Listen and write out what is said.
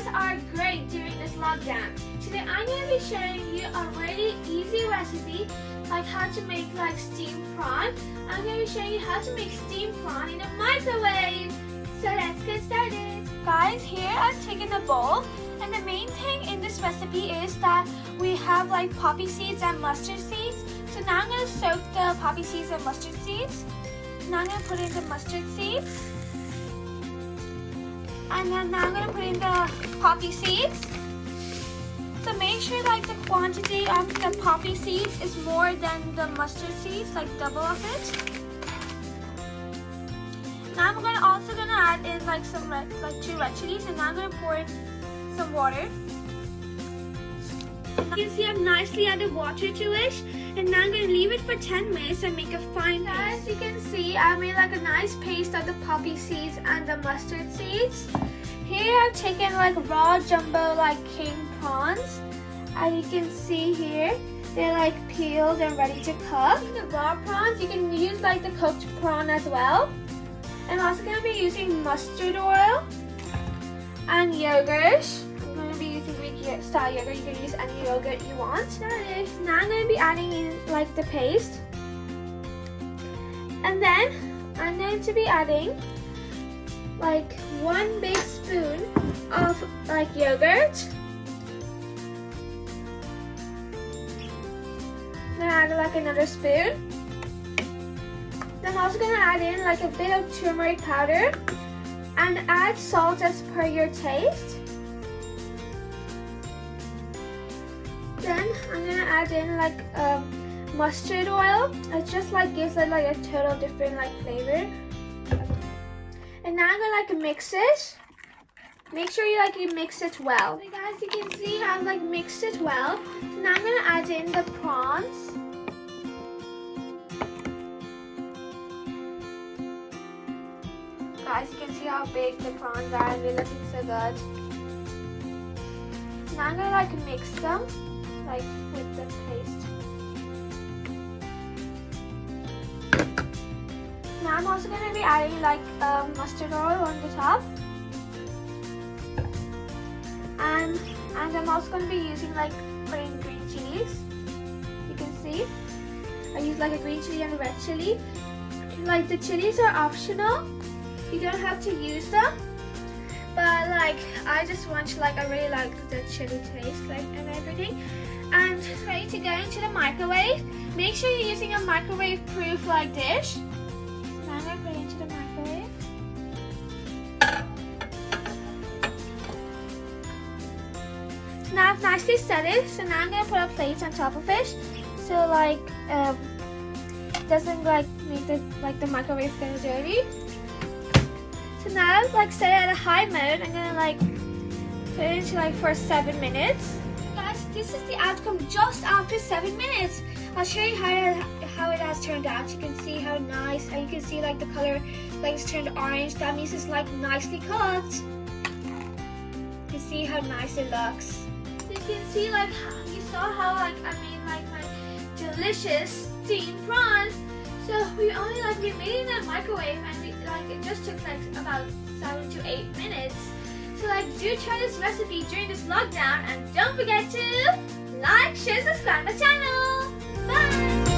recipes are great during this lockdown. Today I'm going to be showing you a really easy recipe like how to make like steamed prawn. I'm going to be showing you how to make steamed prawn in a microwave. So let's get started. Guys, here I've taken a bowl, and the main thing in this recipe is that we have like poppy seeds and mustard seeds. So now I'm going to soak the poppy seeds and mustard seeds. Now I'm going to put in the mustard seeds. And then now I'm going to put in the poppy seeds. So make sure like the quantity of the poppy seeds is more than the mustard seeds, like double of it. Now I'm also gonna add in like some two red chilies, and now I'm gonna pour in some water. You can see I've nicely added water to it, and now I'm gonna leave it for 10 minutes and make a fine paste. As you can see, I made like a nice paste of the poppy seeds and the mustard seeds. Here I've taken like raw jumbo like king prawns, and you can see here they're like peeled and ready to cook. The raw prawns, you can use like the cooked prawn as well. I'm also going to be using mustard oil and yogurt. I'm going to be using Greek style yogurt. You can use any yogurt you want. Now I'm going to be adding in like the paste. And then I'm going to be adding like 1 big spoon of like yogurt. Then add like another spoon. Then I'm also going to add in like a bit of turmeric powder and add salt as per your taste. Then I'm going to add in like mustard oil. It just like gives it like a total different like flavor. And now I'm going to like mix it. Make sure you mix it well. Okay guys, you can see I've like mixed it well. So now I'm going to add in the prawns. Guys, you can see how big the prawns are and they're looking so good. Now I'm gonna like mix them like with the paste. Now I'm also gonna be adding like mustard oil on the top, and I'm also gonna be using like putting green chilies. You can see I use like a green chili and a red chili. Like the chilies are optional. You don't have to use them, but like I just want to I really like the chili taste like and everything. And it's ready to go into the microwave. Make sure you're using a microwave proof like dish. Now I'm gonna put it into the microwave. So now I've nicely set it. So now I'm gonna put a plate on top of it. So like doesn't like make the microwave go dirty. So now I've like set it at a high mode. I'm gonna like put it into like for 7 minutes. Guys, this is the outcome just after 7 minutes. I'll show you how it has turned out. You can see how nice, and you can see like the color like it's turned orange. That means it's like nicely cooked. You can see how nice it looks. So you can see like you saw how like I made like my delicious steamed prawns. So we made it in the microwave, and it just took like about 7 to 8 minutes. So do try this recipe during this lockdown, and don't forget to like, share, subscribe my channel. Bye!